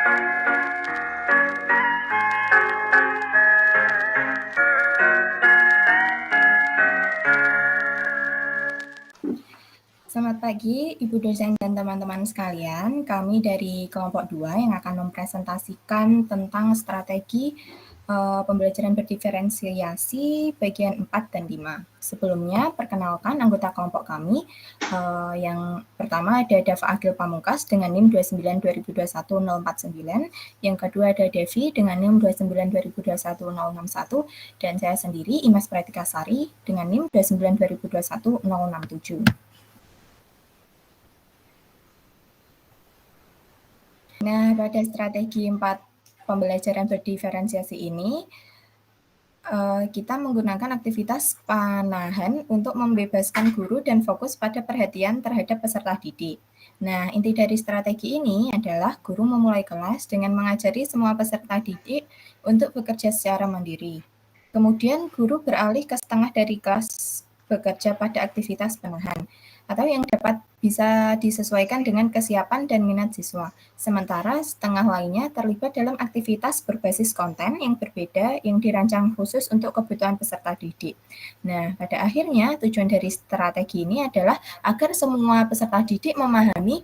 Selamat pagi, Ibu dosen dan teman-teman sekalian. Kami dari kelompok 2 yang akan mempresentasikan tentang strategi pembelajaran berdiferensiasi bagian 4 dan 5. Sebelumnya, perkenalkan anggota kelompok kami. Yang pertama ada Dava Agil Pamungkas dengan NIM 292021-049. Yang kedua ada Devi dengan NIM 292021-061. Dan saya sendiri, Imas Pratika Sari dengan NIM 292021-067. Nah, pada strategi 4 pembelajaran berdiferensiasi ini, kita menggunakan aktivitas panahan untuk membebaskan guru dan fokus pada perhatian terhadap peserta didik. Nah, inti dari strategi ini adalah guru memulai kelas dengan mengajari semua peserta didik untuk bekerja secara mandiri. Kemudian, guru beralih ke setengah dari kelas bekerja pada aktivitas penahan, atau yang dapat bisa disesuaikan dengan kesiapan dan minat siswa. Sementara setengah lainnya terlibat dalam aktivitas berbasis konten yang berbeda yang dirancang khusus untuk kebutuhan peserta didik. Nah, pada akhirnya tujuan dari strategi ini adalah agar semua peserta didik memahami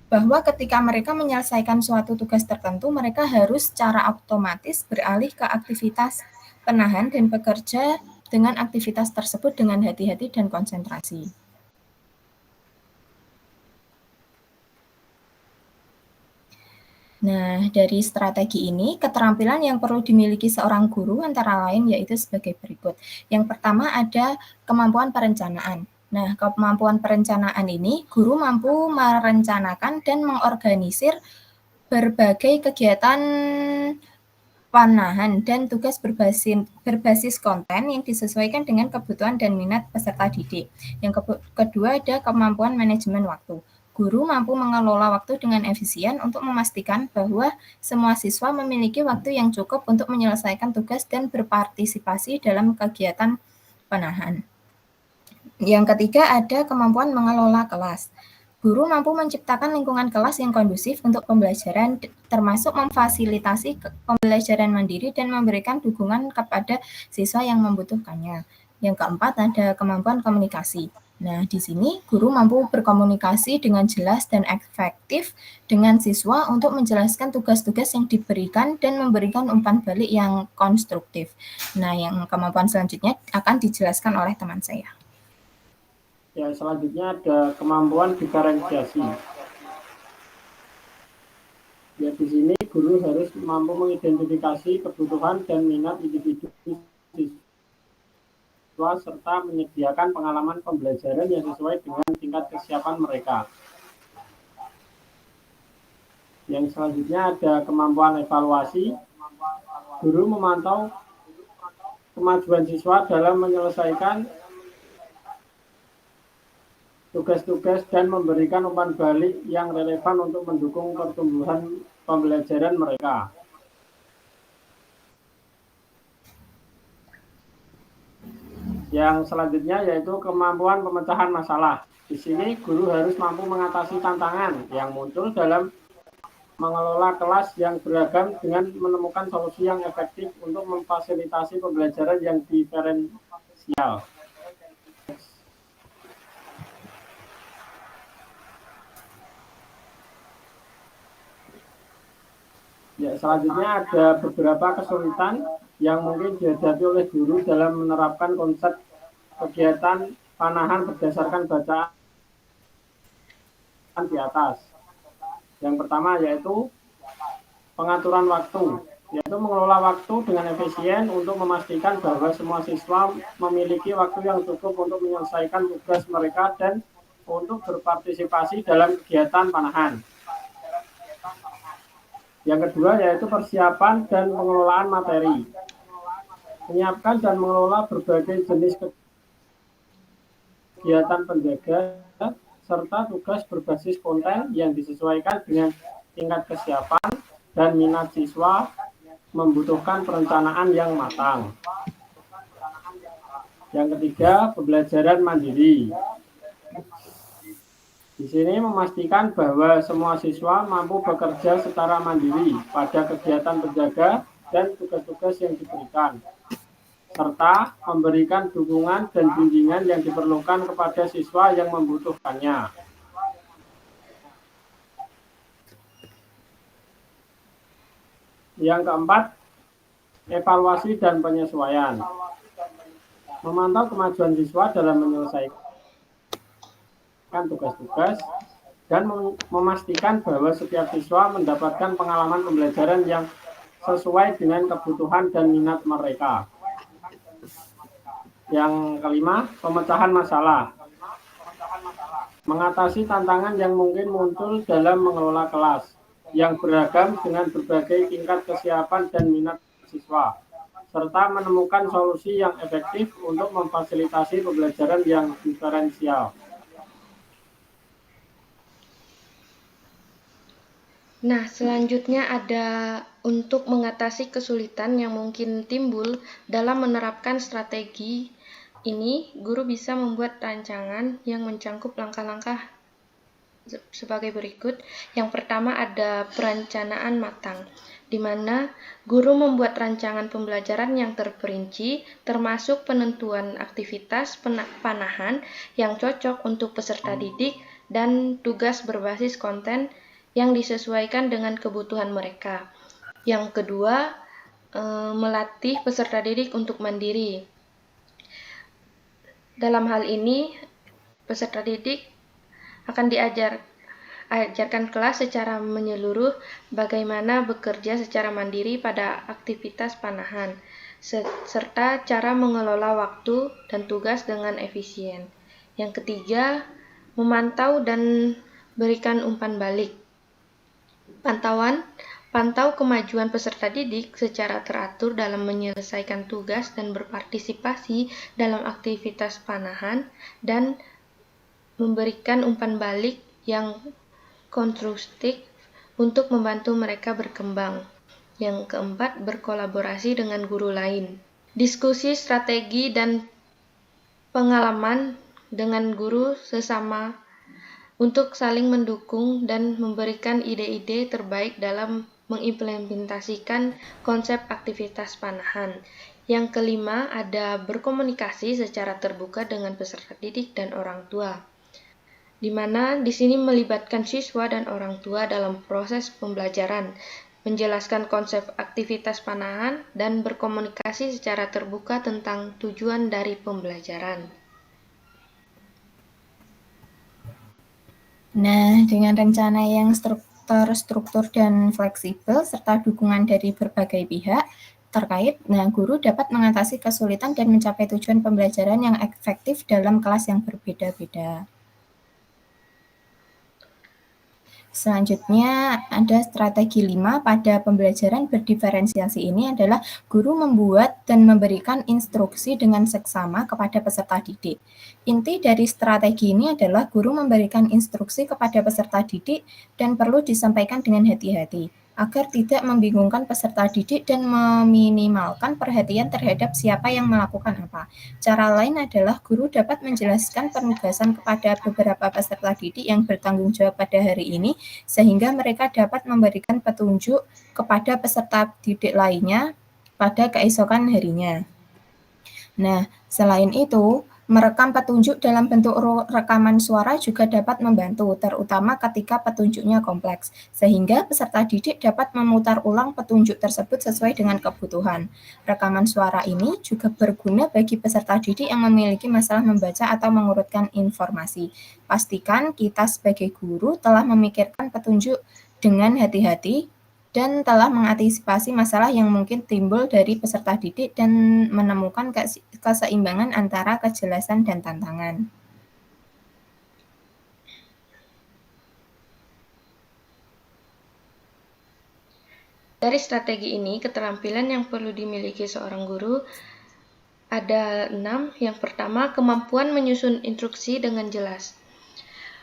bahwa ketika mereka menyelesaikan suatu tugas tertentu, mereka harus secara otomatis beralih ke aktivitas penahan dan bekerja dengan aktivitas tersebut dengan hati-hati dan konsentrasi. Nah, dari strategi ini, keterampilan yang perlu dimiliki seorang guru antara lain yaitu sebagai berikut. Yang pertama ada kemampuan perencanaan. Nah, kemampuan perencanaan ini, guru mampu merencanakan dan mengorganisir berbagai kegiatan panahan dan tugas berbasis konten yang disesuaikan dengan kebutuhan dan minat peserta didik. Yang kedua ada kemampuan manajemen waktu. Guru mampu mengelola waktu dengan efisien untuk memastikan bahwa semua siswa memiliki waktu yang cukup untuk menyelesaikan tugas dan berpartisipasi dalam kegiatan penahan. Yang ketiga ada kemampuan mengelola kelas. Guru mampu menciptakan lingkungan kelas yang kondusif untuk pembelajaran, termasuk memfasilitasi pembelajaran mandiri dan memberikan dukungan kepada siswa yang membutuhkannya. Yang keempat ada kemampuan komunikasi. Nah, di sini guru mampu berkomunikasi dengan jelas dan efektif dengan siswa untuk menjelaskan tugas-tugas yang diberikan dan memberikan umpan balik yang konstruktif. Nah, yang kemampuan selanjutnya akan dijelaskan oleh teman saya. Ya, selanjutnya ada kemampuan diferensiasi. Ya, di sini guru harus mampu mengidentifikasi kebutuhan dan minat individu siswa serta menyediakan pengalaman pembelajaran yang sesuai dengan tingkat kesiapan mereka. Yang selanjutnya ada kemampuan evaluasi. Guru memantau kemajuan siswa dalam menyelesaikan tugas-tugas dan memberikan umpan balik yang relevan untuk mendukung pertumbuhan pembelajaran mereka. Yang selanjutnya yaitu kemampuan pemecahan masalah. Di sini guru harus mampu mengatasi tantangan yang muncul dalam mengelola kelas yang beragam dengan menemukan solusi yang efektif untuk memfasilitasi pembelajaran yang diferensial. Ya, selanjutnya ada beberapa kesulitan yang mungkin dihadapi oleh guru dalam menerapkan konsep kegiatan panahan berdasarkan bacaan di atas. Yang pertama yaitu pengaturan waktu, yaitu mengelola waktu dengan efisien untuk memastikan bahwa semua siswa memiliki waktu yang cukup untuk menyelesaikan tugas mereka dan untuk berpartisipasi dalam kegiatan panahan. Yang kedua yaitu persiapan dan pengelolaan materi. Menyiapkan dan mengelola berbagai jenis kegiatan penjaga serta tugas berbasis konten yang disesuaikan dengan tingkat kesiapan dan minat siswa membutuhkan perencanaan yang matang. Yang ketiga, pembelajaran mandiri. Di sini memastikan bahwa semua siswa mampu bekerja secara mandiri pada kegiatan penjaga dan tugas-tugas yang diberikan, serta memberikan dukungan dan bimbingan yang diperlukan kepada siswa yang membutuhkannya. Yang keempat, evaluasi dan penyesuaian. Memantau kemajuan siswa dalam menyelesaikan tugas-tugas dan memastikan bahwa setiap siswa mendapatkan pengalaman pembelajaran yang sesuai dengan kebutuhan dan minat mereka. Yang kelima, pemecahan masalah. Mengatasi tantangan yang mungkin muncul dalam mengelola kelas yang beragam dengan berbagai tingkat kesiapan dan minat siswa, serta menemukan solusi yang efektif untuk memfasilitasi pembelajaran yang diferensial. Nah, selanjutnya ada untuk mengatasi kesulitan yang mungkin timbul dalam menerapkan strategi ini, guru bisa membuat rancangan yang mencangkup langkah-langkah sebagai berikut. Yang pertama ada perencanaan matang, di mana guru membuat rancangan pembelajaran yang terperinci, termasuk penentuan aktivitas panahan yang cocok untuk peserta didik dan tugas berbasis konten yang disesuaikan dengan kebutuhan mereka. Yang kedua, melatih peserta didik untuk mandiri. Dalam hal ini, peserta didik akan diajarkan kelas secara menyeluruh bagaimana bekerja secara mandiri pada aktivitas panahan, serta cara mengelola waktu dan tugas dengan efisien. Yang ketiga, memantau dan berikan umpan balik. Pantau kemajuan peserta didik secara teratur dalam menyelesaikan tugas dan berpartisipasi dalam aktivitas panahan, dan memberikan umpan balik yang konstruktif untuk membantu mereka berkembang. Yang keempat, berkolaborasi dengan guru lain. Diskusi strategi dan pengalaman dengan guru sesama untuk saling mendukung dan memberikan ide-ide terbaik dalam mengimplementasikan konsep aktivitas panahan. Yang kelima, ada berkomunikasi secara terbuka dengan peserta didik dan orang tua, di mana di sini melibatkan siswa dan orang tua dalam proses pembelajaran, menjelaskan konsep aktivitas panahan, dan berkomunikasi secara terbuka tentang tujuan dari pembelajaran. Nah, dengan rencana yang terstruktur dan fleksibel serta dukungan dari berbagai pihak terkait, guru dapat mengatasi kesulitan dan mencapai tujuan pembelajaran yang efektif dalam kelas yang berbeda-beda. Selanjutnya ada strategi 5 pada pembelajaran berdiferensiasi ini adalah guru membuat dan memberikan instruksi dengan seksama kepada peserta didik. Inti dari strategi ini adalah guru memberikan instruksi kepada peserta didik dan perlu disampaikan dengan hati-hati agar tidak membingungkan peserta didik dan meminimalkan perhatian terhadap siapa yang melakukan apa. Cara lain adalah guru dapat menjelaskan penugasan kepada beberapa peserta didik yang bertanggung jawab pada hari ini, sehingga mereka dapat memberikan petunjuk kepada peserta didik lainnya pada keesokan harinya. Nah, selain itu, merekam petunjuk dalam bentuk rekaman suara juga dapat membantu, terutama ketika petunjuknya kompleks, sehingga peserta didik dapat memutar ulang petunjuk tersebut sesuai dengan kebutuhan. Rekaman suara ini juga berguna bagi peserta didik yang memiliki masalah membaca atau mengurutkan informasi. Pastikan kita sebagai guru telah memikirkan petunjuk dengan hati-hati dan telah mengantisipasi masalah yang mungkin timbul dari peserta didik dan menemukan keseimbangan antara kejelasan dan tantangan. Dari strategi ini, keterampilan yang perlu dimiliki seorang guru ada 6. Yang pertama, kemampuan menyusun instruksi dengan jelas.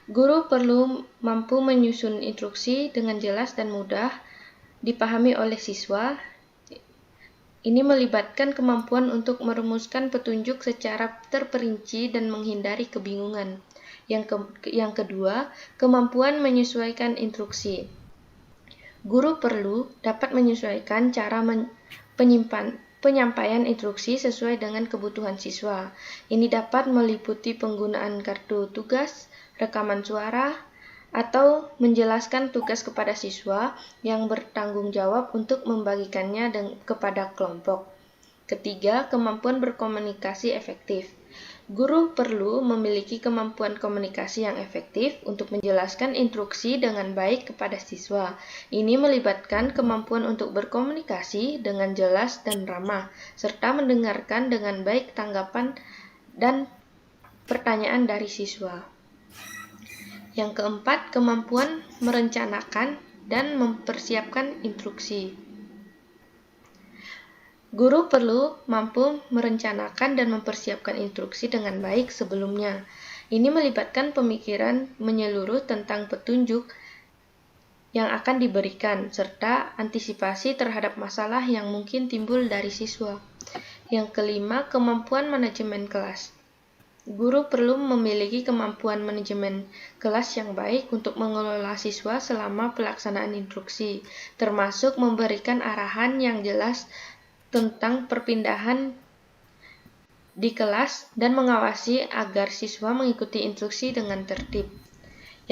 Guru perlu mampu menyusun instruksi dengan jelas dan mudah dipahami oleh siswa. Ini melibatkan kemampuan untuk merumuskan petunjuk secara terperinci dan menghindari kebingungan. Yang kedua, kemampuan menyesuaikan instruksi. Guru perlu dapat menyesuaikan cara penyampaian instruksi sesuai dengan kebutuhan siswa. Ini dapat meliputi penggunaan kartu tugas, rekaman suara, atau menjelaskan tugas kepada siswa yang bertanggung jawab untuk membagikannya kepada kelompok. Ketiga, kemampuan berkomunikasi efektif. Guru perlu memiliki kemampuan komunikasi yang efektif untuk menjelaskan instruksi dengan baik kepada siswa. Ini melibatkan kemampuan untuk berkomunikasi dengan jelas dan ramah, serta mendengarkan dengan baik tanggapan dan pertanyaan dari siswa. Yang keempat, kemampuan merencanakan dan mempersiapkan instruksi. Guru perlu mampu merencanakan dan mempersiapkan instruksi dengan baik sebelumnya. Ini melibatkan pemikiran menyeluruh tentang petunjuk yang akan diberikan, serta antisipasi terhadap masalah yang mungkin timbul dari siswa. Yang kelima, kemampuan manajemen kelas. Guru perlu memiliki kemampuan manajemen kelas yang baik untuk mengelola siswa selama pelaksanaan instruksi, termasuk memberikan arahan yang jelas tentang perpindahan di kelas dan mengawasi agar siswa mengikuti instruksi dengan tertib.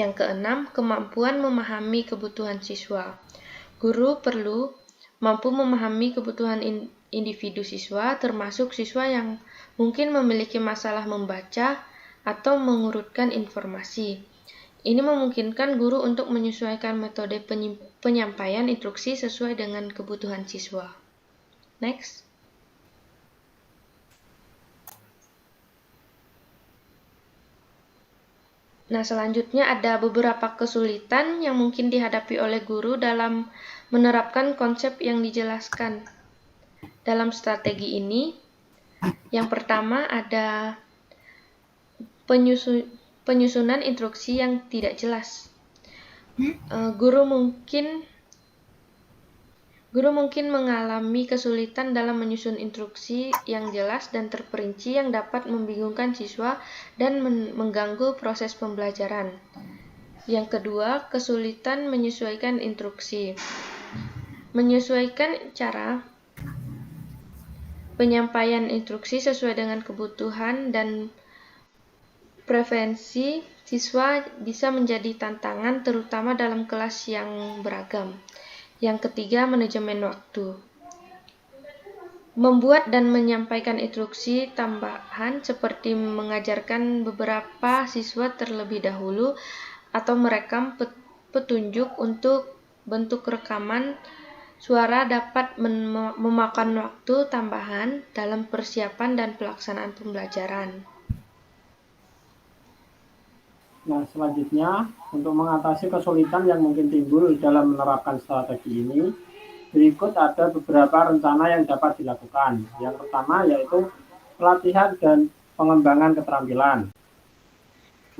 Yang keenam, kemampuan memahami kebutuhan siswa. Guru perlu mampu memahami kebutuhan individu siswa, termasuk siswa yang mungkin memiliki masalah membaca atau mengurutkan informasi. Ini memungkinkan guru untuk menyesuaikan metode penyampaian instruksi sesuai dengan kebutuhan siswa. Next. Nah, selanjutnya ada beberapa kesulitan yang mungkin dihadapi oleh guru dalam menerapkan konsep yang dijelaskan. Dalam strategi ini, yang pertama ada penyusunan instruksi yang tidak jelas. Guru mungkin mengalami kesulitan dalam menyusun instruksi yang jelas dan terperinci yang dapat membingungkan siswa dan mengganggu proses pembelajaran. Yang kedua, kesulitan menyesuaikan instruksi. Menyesuaikan cara penyampaian instruksi sesuai dengan kebutuhan dan preferensi siswa bisa menjadi tantangan terutama dalam kelas yang beragam. Yang ketiga, manajemen waktu. Membuat dan menyampaikan instruksi tambahan seperti mengajarkan beberapa siswa terlebih dahulu atau merekam petunjuk untuk bentuk rekaman suara dapat memakan waktu tambahan dalam persiapan dan pelaksanaan pembelajaran. Nah, selanjutnya, untuk mengatasi kesulitan yang mungkin timbul dalam menerapkan strategi ini, berikut ada beberapa rencana yang dapat dilakukan. Yang pertama yaitu pelatihan dan pengembangan keterampilan.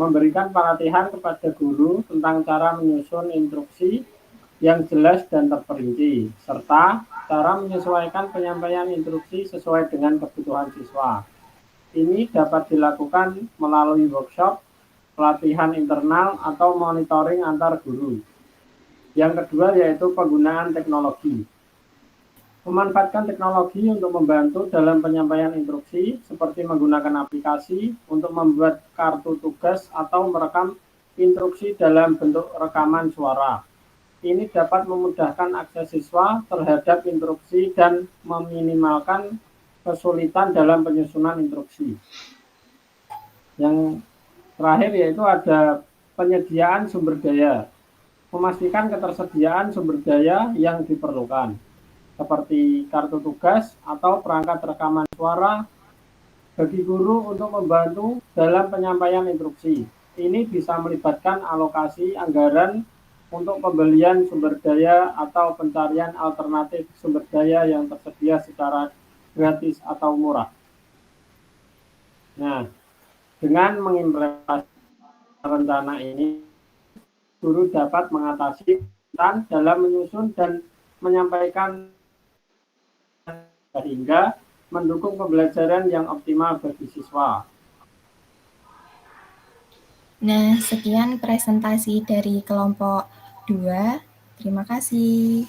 Memberikan pelatihan kepada guru tentang cara menyusun instruksi yang jelas dan terperinci, serta cara menyesuaikan penyampaian instruksi sesuai dengan kebutuhan siswa. Ini dapat dilakukan melalui workshop, pelatihan internal, atau monitoring antar guru. Yang kedua yaitu penggunaan teknologi. Memanfaatkan teknologi untuk membantu dalam penyampaian instruksi seperti menggunakan aplikasi untuk membuat kartu tugas atau merekam instruksi dalam bentuk rekaman suara. Ini dapat memudahkan akses siswa terhadap instruksi dan meminimalkan kesulitan dalam penyusunan instruksi. Yang terakhir yaitu ada penyediaan sumber daya. Memastikan ketersediaan sumber daya yang diperlukan, seperti kartu tugas atau perangkat rekaman suara bagi guru untuk membantu dalam penyampaian instruksi. Ini bisa melibatkan alokasi anggaran untuk pembelian sumber daya atau pencarian alternatif sumber daya yang tersedia secara gratis atau murah. Nah, dengan mengimplementasikan rencana ini, guru dapat mengatasi kesulitan dalam menyusun dan menyampaikan sehingga mendukung pembelajaran yang optimal bagi siswa. Nah, sekian presentasi dari kelompok 2. Terima kasih.